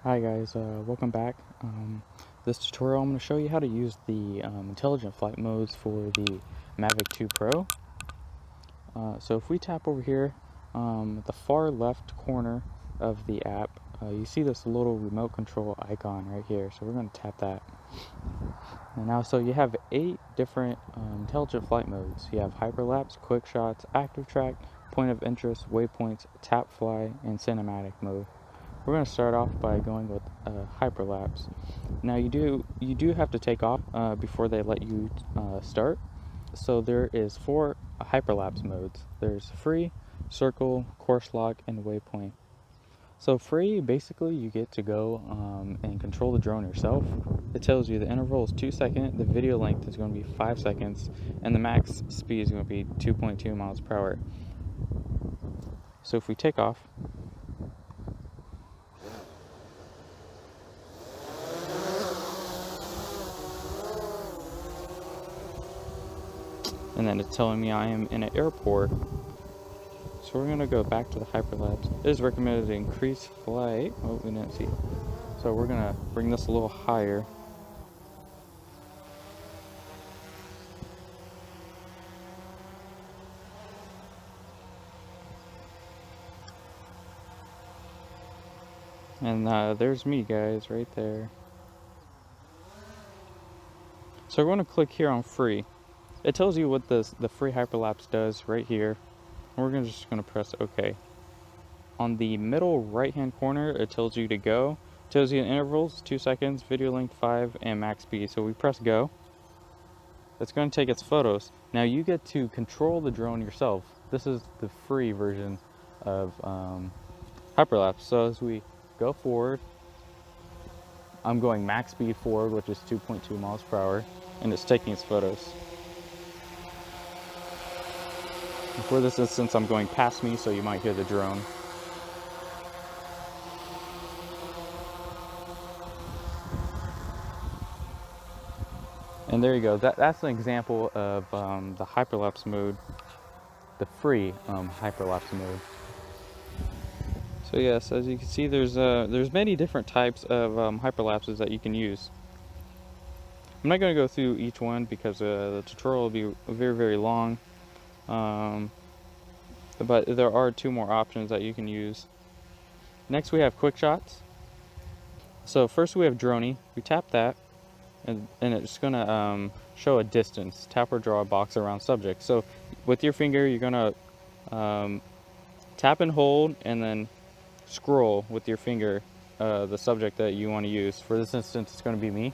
Hi guys, welcome back. This tutorial I'm going to show you how to use the intelligent flight modes for the Mavic 2 Pro. So if we tap over here at the far left corner of the app, you see this little remote control icon right here. So we're going to tap that. And now, so you have 8 different intelligent flight modes. You have Hyperlapse, Quick Shots, Active Track, Point of Interest, Waypoints, Tapfly, and Cinematic mode. We're going to start off by going with Hyperlapse. Now you do have to take off before they let you start. So there is 4 Hyperlapse modes. There's free, circle, course lock, and waypoint. So free, basically you get to go and control the drone yourself. It tells you the interval is 2 seconds, the video length is going to be 5 seconds, and the max speed is going to be 2.2 miles per hour. So if we take off, and then it's telling me I am in an airport. So we're going to go back to the Hyperlapse. It is recommended to increase flight. Oh, we didn't see. So we're going to bring this a little higher. And there's me, guys, right there. So we're going to click here on free. It tells you what the free Hyperlapse does right here. And we're just going to press OK. On the middle right hand corner, it tells you to go. It tells you in intervals, 2 seconds, video length 5, and max speed. So we press go. It's going to take its photos. Now you get to control the drone yourself. This is the free version of Hyperlapse. So as we go forward, I'm going max speed forward, which is 2.2 miles per hour, and it's taking its photos. For this instance, I'm going past me, so you might hear the drone. And there you go. That's an example of the Hyperlapse mode, the free Hyperlapse mode. So yes, as you can see, there's many different types of hyperlapses that you can use. I'm not going to go through each one because the tutorial will be very, very long. But there are 2 more options that you can use. Next we have Quick Shots. So first we have Droney. We tap that, and it's going to show a distance. Tap or draw a box around subject. So with your finger, you're going to tap and hold, and then scroll with your finger the subject that you want to use. For this instance, it's going to be me.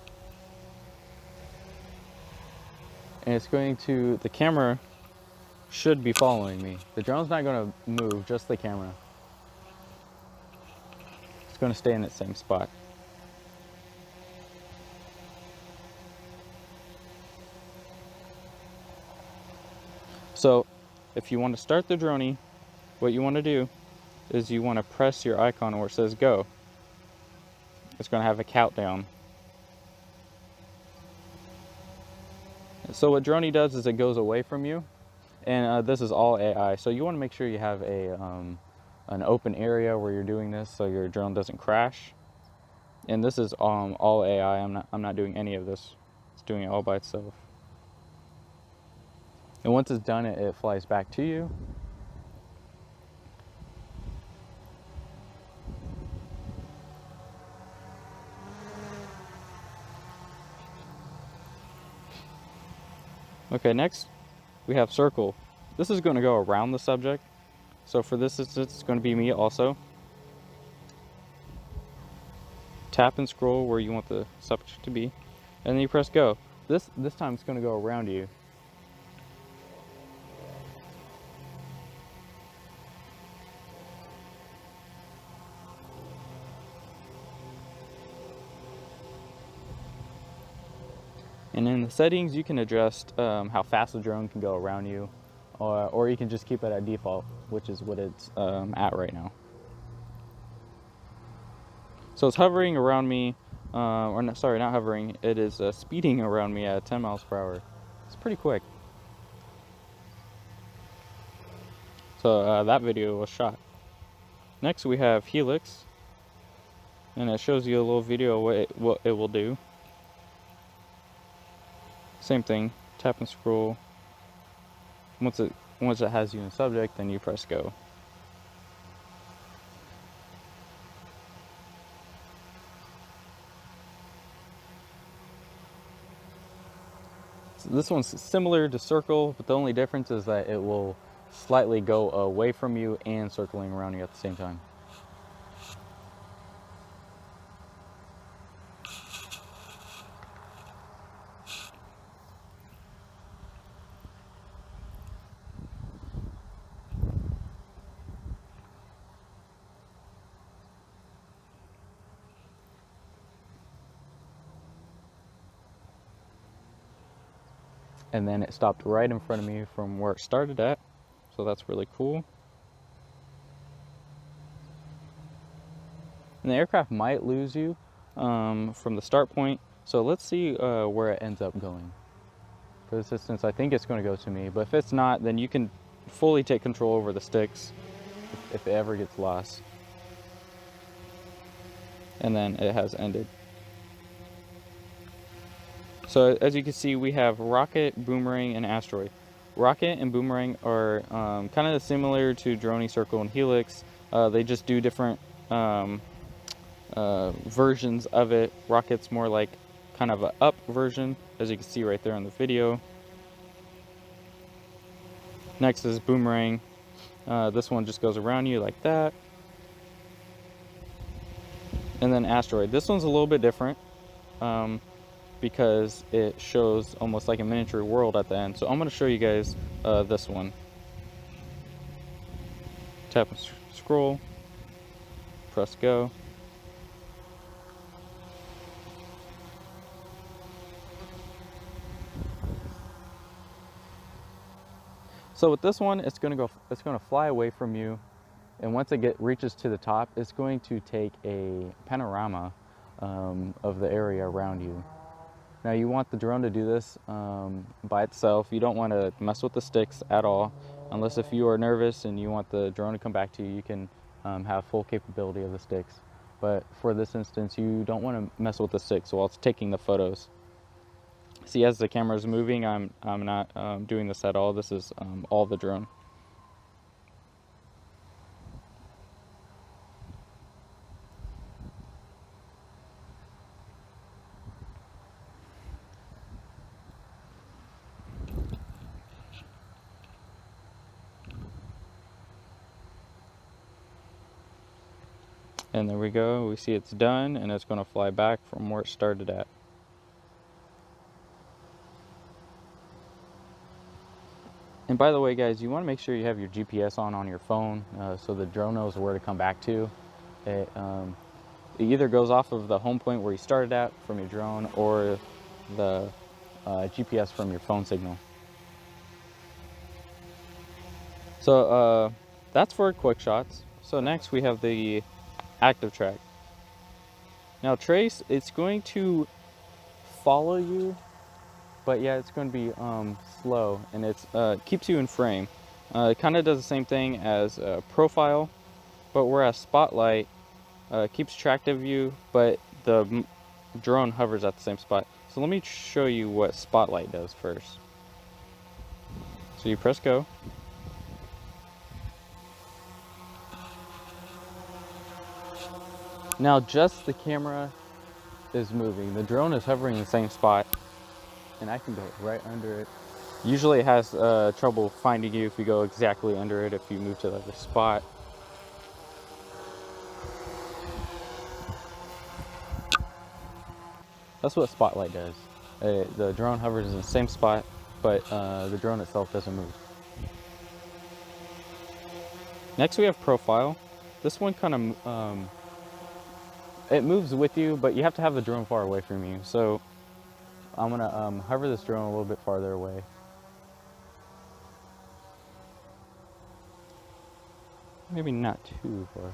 And it's going to, the camera should be following me. The drone's not going to move, just the camera. It's going to stay in the same spot. So if you want to start the Droney, what you want to do is you want to press your icon where it says go. It's going to have a countdown. So what Droney does is it goes away from you, and this is all AI. So you want to make sure you have an open area where you're doing this, so your drone doesn't crash. And this is all AI. I'm not doing any of this. It's doing it all by itself. And once it's done, it flies back to you. Okay, next we have circle. This is going to go around the subject. So for this instance, it's going to be me also. Tap and scroll where you want the subject to be, and then you press go. This time it's going to go around you. And in the settings, you can adjust how fast the drone can go around you, or you can just keep it at default, which is what it's at right now. So it's hovering around me, or no, sorry, not hovering. It is speeding around me at 10 miles per hour. It's pretty quick. So that video was shot. Next we have Helix. and it shows you a little video of what it will do. Same thing, tap and scroll. Once it has you in subject, then you press go. So this one's similar to circle, but the only difference is that it will slightly go away from you and circling around you at the same time. And then it stopped right in front of me from where it started at, so that's really cool. And the aircraft might lose you from the start point, so let's see where it ends up going. For this instance, I think it's going to go to me, but if it's not, then you can fully take control over the sticks if it ever gets lost. And then it has ended. So as you can see, we have rocket, boomerang, and asteroid. Rocket and boomerang are kind of similar to droney, circle, and helix. They just do different versions of it. Rocket's more like kind of an up version, as you can see right there in the video. Next is boomerang. This one just goes around you like that. And then asteroid. This one's a little bit different because it shows almost like a miniature world at the end. So I'm going to show you guys this one. Tap and scroll, press go. So with this one, it's going to fly away from you, and once it reaches to the top, it's going to take a panorama of the area around you. Now you want the drone to do this by itself. You don't want to mess with the sticks at all, unless if you are nervous and you want the drone to come back to you, you can have full capability of the sticks. But for this instance, you don't want to mess with the sticks while it's taking the photos. See, as the camera is moving, I'm not doing this at all. This is all the drone. And there we go, we see it's done, and it's going to fly back from where it started at. And by the way, guys, you want to make sure you have your GPS on your phone so the drone knows where to come back to. It either goes off of the home point where you started at from your drone, or the GPS from your phone signal. So that's for quick shots. So next we have the active track. Now trace, it's going to follow you, but yeah, it's going to be slow, and it keeps you in frame. It kind of does the same thing as profile, but whereas spotlight keeps track of you, but the drone hovers at the same spot. So let me show you what spotlight does first. So you press go. Now just the camera is moving. The drone is hovering in the same spot, and I can go right under it. Usually it has trouble finding you if you go exactly under it, if you move to the other spot. That's what spotlight does. The drone hovers in the same spot, but the drone itself doesn't move. Next we have profile. This one kind of it moves with you, but you have to have the drone far away from you. So I'm gonna hover this drone a little bit farther away. Maybe not too far.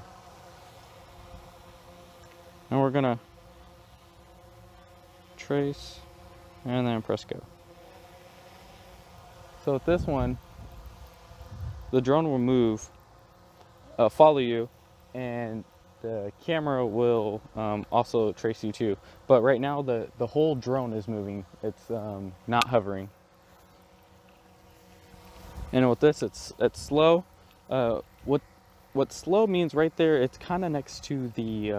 And we're gonna trace and then press go. So with this one, the drone will move, follow you, and the camera will also trace you too. But right now the whole drone is moving. It's not hovering. And with this, it's slow. What slow means right there, it's kind of next to the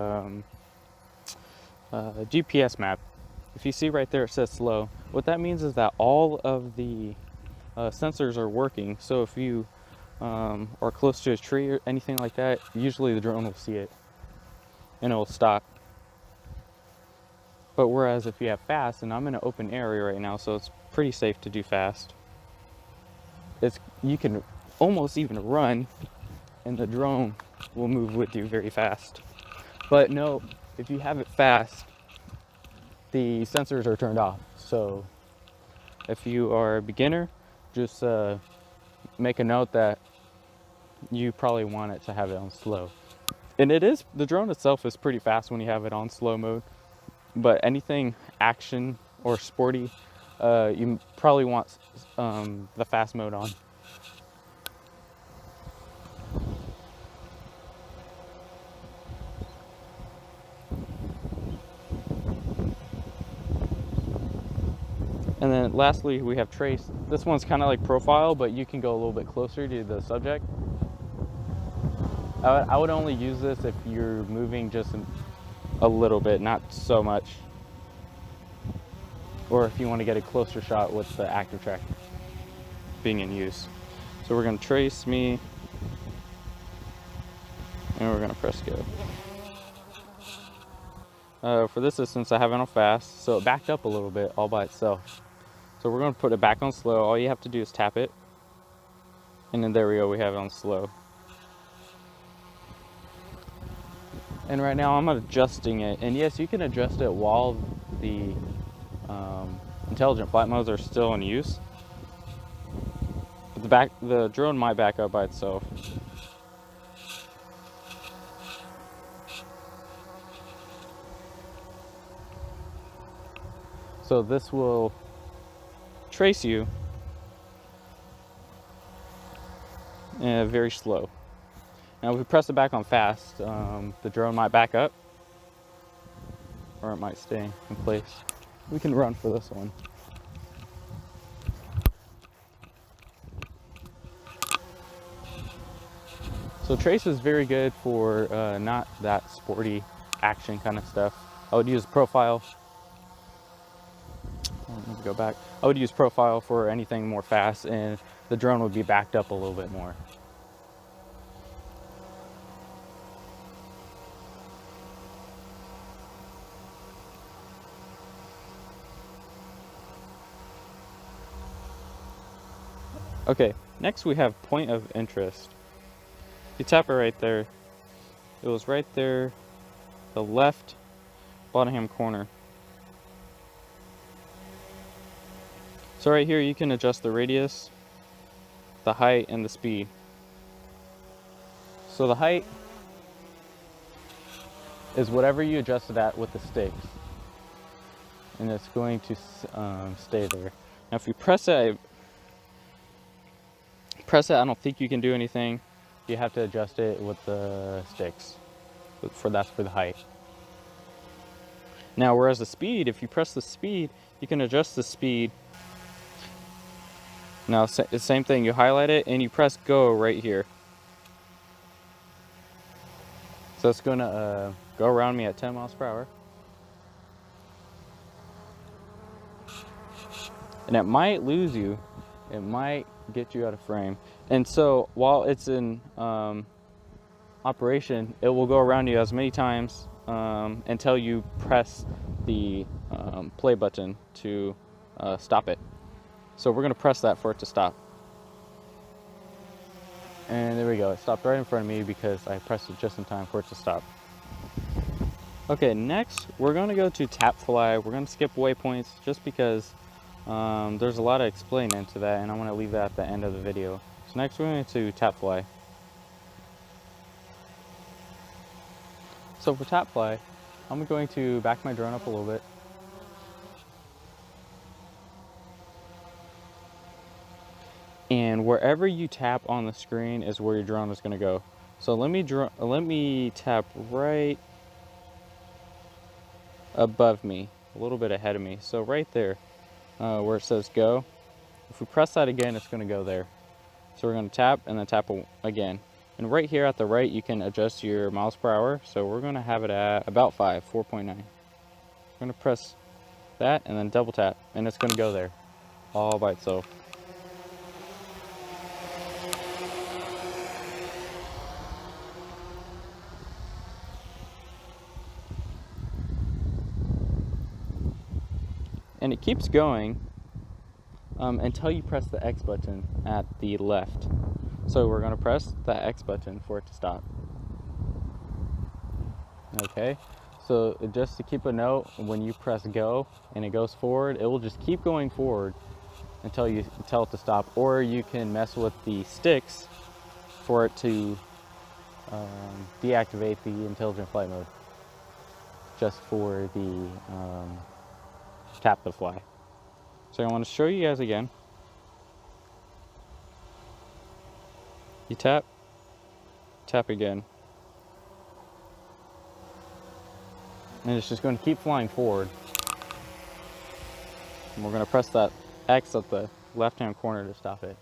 GPS map. If you see right there, it says slow. What that means is that all of the sensors are working. So if you are close to a tree or anything like that, usually the drone will see it and it will stop. But whereas if you have fast, and I'm in an open area right now, so it's pretty safe to do fast. You can almost even run and the drone will move with you very fast. But no, if you have it fast, the sensors are turned off. So if you are a beginner, just make a note that you probably want it to have it on slow. And the drone itself is pretty fast when you have it on slow mode. But anything action or sporty, you probably want the fast mode on. And then lastly, we have trace. This one's kind of like profile, but you can go a little bit closer to the subject. I would only use this if you're moving just a little bit, not so much. Or if you want to get a closer shot with the active track being in use. So we're going to trace me, and we're going to press go. For this instance, I have it on fast, so it backed up a little bit all by itself. So we're going to put it back on slow. All you have to do is tap it, and then there we go, we have it on slow. And right now I'm adjusting it, and yes, you can adjust it while the intelligent flight modes are still in use. But the drone might back up by itself. So this will trace you very slow. Now if we press it back on fast, the drone might back up, or it might stay in place. We can run for this one. So trace is very good for not that sporty action kind of stuff. I would use profile. Let me go back. I would use profile for anything more fast, and the drone would be backed up a little bit more. Okay, next we have point of interest. You tap it right there. It was right there, the left bottom hand corner. So right here you can adjust the radius, the height, and the speed. So the height is whatever you adjusted at with the sticks, and it's going to stay there. Now if you press it, I don't think you can do anything. You have to adjust it with the sticks. That's for the height. Now whereas the speed, if you press the speed, you can adjust the speed. Now the same thing, you highlight it and you press go right here. So it's gonna go around me at 10 miles per hour. And it might lose you. It might get you out of frame. And so while it's in operation, it will go around you as many times until you press the play button to stop it. So we're going to press that for it to stop. And there we go. It stopped right in front of me because I pressed it just in time for it to stop. Okay, next we're going to go to Tapfly. We're going to skip waypoints just because there's a lot of explaining into that, and I want to leave that at the end of the video. So next we're going to Tapfly. So for Tapfly, I'm going to back my drone up a little bit. And wherever you tap on the screen is where your drone is going to go. So let me tap right above me, a little bit ahead of me. So right there, where it says go. If we press that again, it's going to go there. So we're going to tap and then tap again. And right here at the right, you can adjust your miles per hour. So we're going to have it at about 4.9. We're going to press that and then double tap, and it's going to go there all by itself. And it keeps going until you press the X button at the left. So we're going to press the X button for it to stop. Okay, so just to keep a note, when you press go and it goes forward, it will just keep going forward until you tell it to stop. Or you can mess with the sticks for it to deactivate the intelligent flight mode, just for the tap to fly. So I want to show you guys again. You tap, tap again, and it's just going to keep flying forward. And we're going to press that X at the left-hand corner to stop it.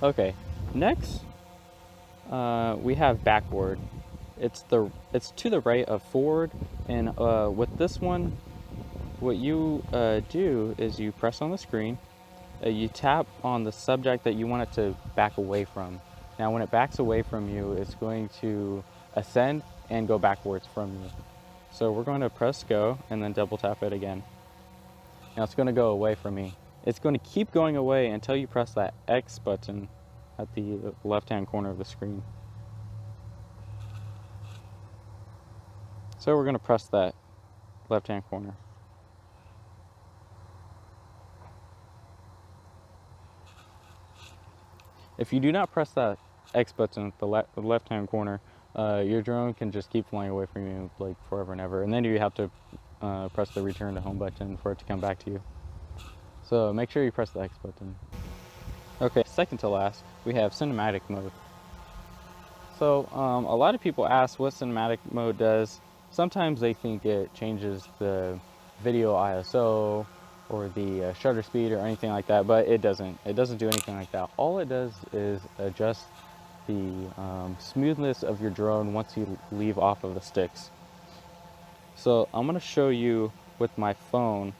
Okay, next we have backward. It's to the right of forward, and with this one, what you do is you press on the screen, you tap on the subject that you want it to back away from. Now when it backs away from you, it's going to ascend and go backwards from you. So we're going to press go and then double tap it again. Now it's going to go away from me. It's going to keep going away until you press that X button at the left-hand corner of the screen. So we're going to press that left-hand corner. If you do not press that X button at the left-hand corner, your drone can just keep flying away from you like forever and ever. And then you have to press the return to home button for it to come back to you. So make sure you press the X button. Okay, second to last, we have cinematic mode. So a lot of people ask what cinematic mode does. Sometimes they think it changes the video ISO or the shutter speed or anything like that, but it doesn't. It doesn't do anything like that. All it does is adjust the smoothness of your drone once you leave off of the sticks. So I'm going to show you with my phone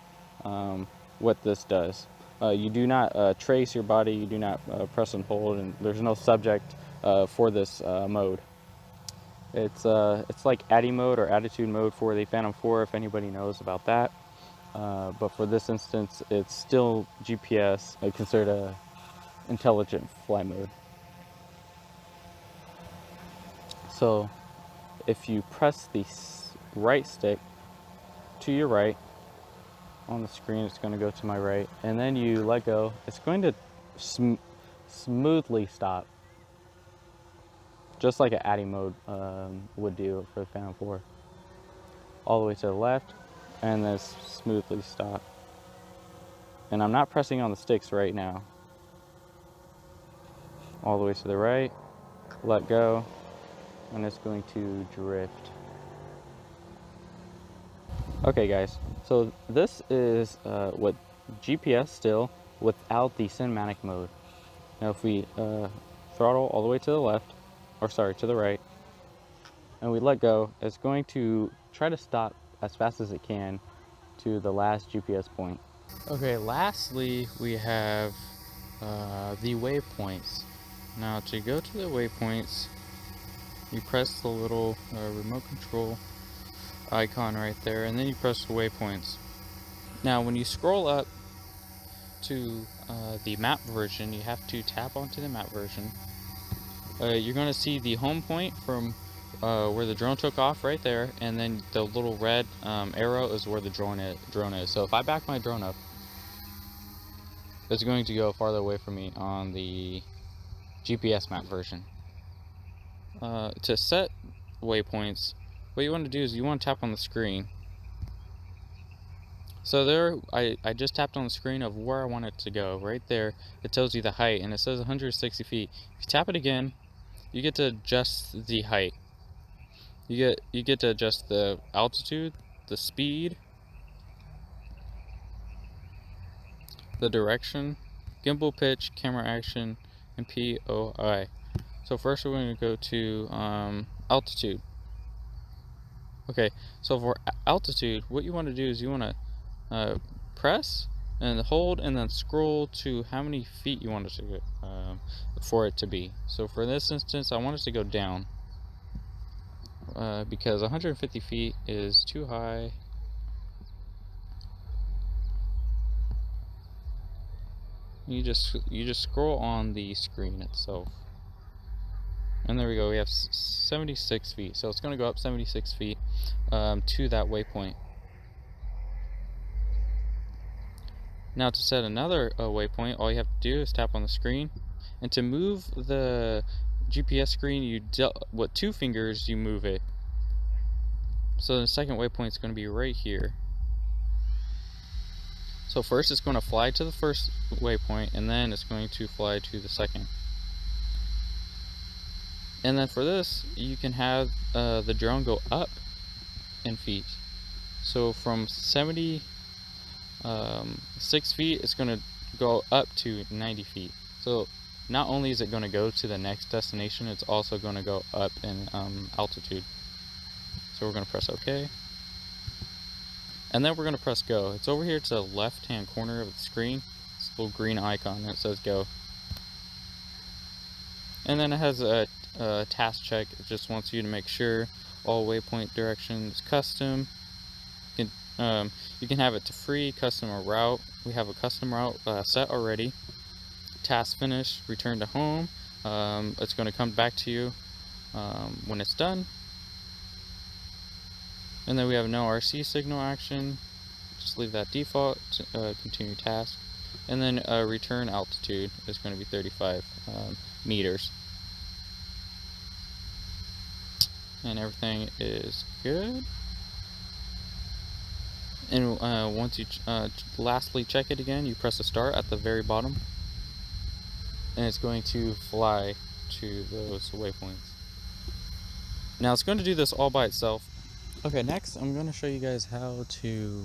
what this does. You do not trace your body, you do not press and hold, and there's no subject for this mode. It's like ATTI mode or attitude mode for the Phantom 4, if anybody knows about that. But for this instance, it's still GPS, considered a intelligent flight mode. So if you press the right stick to your right on the screen, it's going to go to my right, and then you let go, it's going to smoothly stop, just like an ATTI mode would do for the Phantom 4. All the way to the left, and then smoothly stop. And I'm not pressing on the sticks right now. All the way to the right, let go, and it's going to drift. Okay guys, so this is what GPS still without the cinematic mode. Now if we throttle all the way to the left, or sorry, to the right, and we let go, it's going to try to stop as fast as it can to the last GPS point. Okay, lastly we have the waypoints. Now to go to the waypoints, you press the little remote control icon right there, and then you press waypoints. Now when you scroll up to the map version, you have to tap onto the map version. You're going to see the home point from where the drone took off right there, and then the little red arrow is where the drone is. So if I back my drone up, it's going to go farther away from me on the GPS map version. To set waypoints, what you want to do is you want to tap on the screen. So there, I just tapped on the screen of where I want it to go. Right there, it tells you the height, and it says 160 feet. If you tap it again, you get to adjust the height. You get to adjust the altitude, the speed, the direction, gimbal pitch, camera action, and POI. So first we're going to go to altitude. Okay, so for altitude, what you want to do is you want to press and hold and then scroll to how many feet you want it to go, for it to be. So for this instance, I want it to go down because 150 feet is too high. You just scroll on the screen itself, and there we go. We have 76 feet, so it's going to go up 76 feet to that waypoint. Now to set another waypoint, all you have to do is tap on the screen, and to move the GPS screen, with 2 fingers you move it. So the second waypoint is going to be right here. So first it's going to fly to the first waypoint, and then it's going to fly to the second. And then for this, you can have the drone go up in feet. So from 76 feet, it's going to go up to 90 feet. So not only is it going to go to the next destination, it's also going to go up in altitude. So we're going to press OK. And then we're going to press go. It's over here to the left hand corner of the screen. It's a little green icon that says go. And then it has a task check. It just wants you to make sure all waypoint directions custom. You can have it to free, custom, or route. We have a custom route set already. Task finished, return to home. It's going to come back to you when it's done. And then we have no RC signal action. Just leave that default. Continue task. And then return altitude is going to be 35 meters. And everything is good. And once you lastly check it again, you press the start at the very bottom, and it's going to fly to those waypoints. Now it's going to do this all by itself. Okay, next I'm going to show you guys how to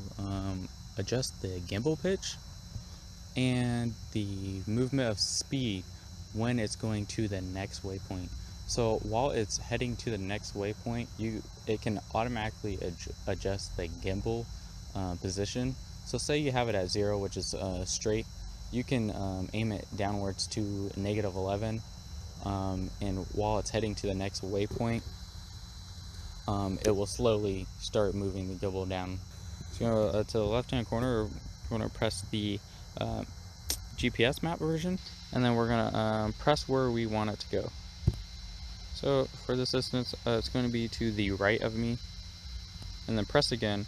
adjust the gimbal pitch and the movement of speed when it's going to the next waypoint. So while it's heading to the next waypoint, it can automatically adjust the gimbal position. So say you have it at 0, which is straight, you can aim it downwards to -11, and while it's heading to the next waypoint, it will slowly start moving the gimbal down. So to the left hand corner, we're going to press the GPS map version, and then we're going to press where we want it to go. So for this instance, it's going to be to the right of me, and then press again.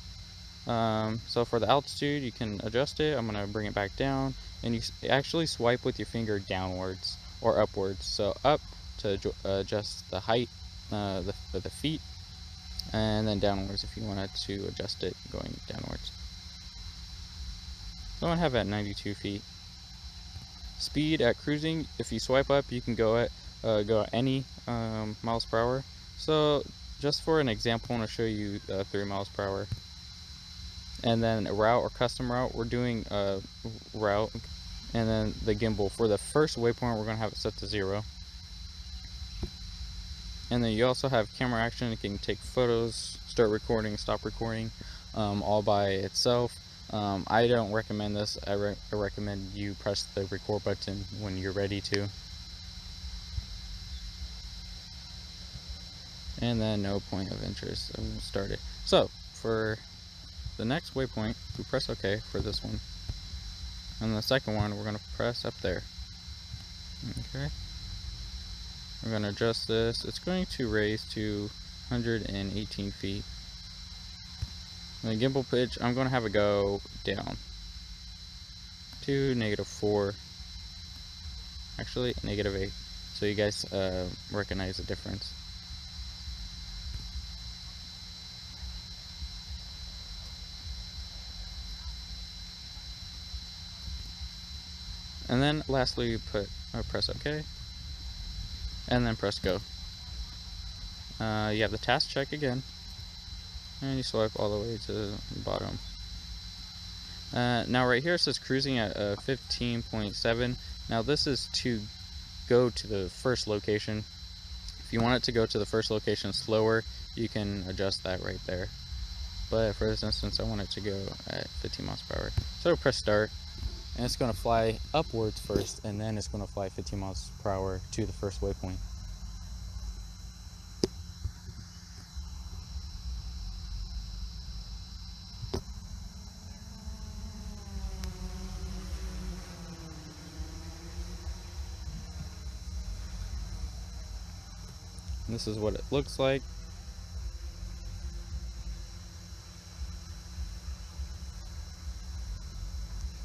So for the altitude, you can adjust it. I'm going to bring it back down, and you actually swipe with your finger downwards or upwards. So up to adjust the height, the feet, and then downwards if you wanted to adjust it going downwards. So I'm going to have it at 92 feet. Speed at cruising, if you swipe up, you can go at any miles per hour. So just for an example, I want to show you 3 miles per hour. And then a route or custom route, we're doing a route. And then the gimbal, for the first waypoint, we're going to have it set to 0. And then you also have camera action. It can take photos, start recording, stop recording, all by itself. I don't recommend this. I recommend you press the record button when you're ready to. And then no point of interest. I'm going to start it. So for the next waypoint, we press OK for this one. And the second one, we're going to press up there. Okay. We're going to adjust this. It's going to raise to 118 feet. And the gimbal pitch, I'm going to have it go down to -4. Actually, -8. So you guys recognize the difference. And then lastly, you press OK, and then press go. You have the task check again, and you swipe all the way to the bottom. Now right here it says cruising at 15.7. Now this is to go to the first location. If you want it to go to the first location slower, you can adjust that right there. But for this instance, I want it to go at 15 miles per hour. So press start, and it's going to fly upwards first, and then it's going to fly 15 miles per hour to the first waypoint. And this is what it looks like.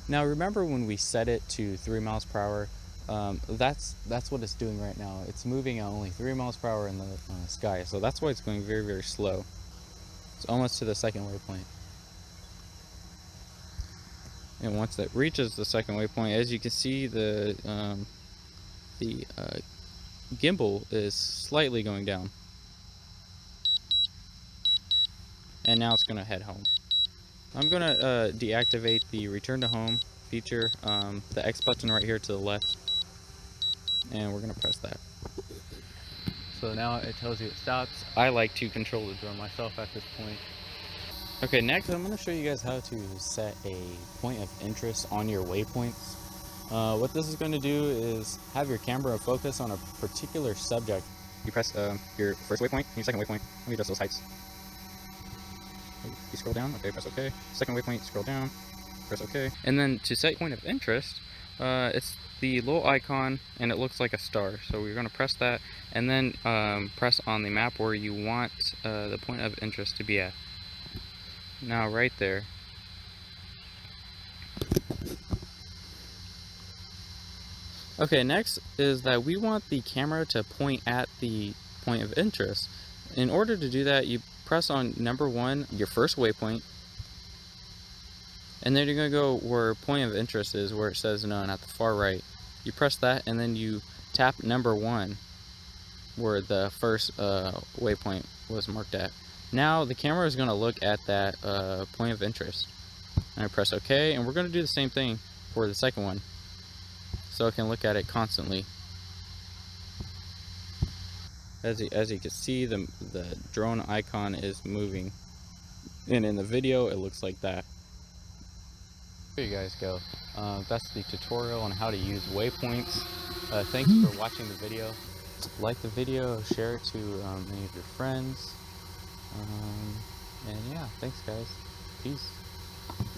Now remember when we set it to 3 miles per hour, that's what it's doing right now. It's moving at only 3 miles per hour in the sky, so that's why it's going very, very slow. It's almost to the second waypoint. And once it reaches the second waypoint, as you can see, the gimbal is slightly going down. And now it's going to head home. I'm going to deactivate the return to home feature, the X button right here to the left, and we're going to press that. So now it tells you it stops. I like to control the drone myself at this point. Okay, next I'm going to show you guys how to set a point of interest on your waypoints. What this is going to do is have your camera focus on a particular subject. You press your first waypoint and your second waypoint. Let me adjust those heights. You scroll down, okay, press OK. Second waypoint, scroll down, press OK. And then to set point of interest, it's the little icon and it looks like a star. So we're going to press that and then press on the map where you want the point of interest to be at. Now right there. Okay, next is that we want the camera to point at the point of interest. In order to do that, you press on number 1, your first waypoint, and then you're going to go where point of interest is, where it says none at the far right. You press that and then you tap number 1 where the first waypoint was marked at. Now the camera is going to look at that point of interest. And I press OK, and we're going to do the same thing for the second one, so it can look at it constantly. As you can see, the drone icon is moving, and in the video it looks like that. There you guys go. That's the tutorial on how to use waypoints. Thanks for watching the video. Like the video, share it to any of your friends, and yeah, thanks guys. Peace.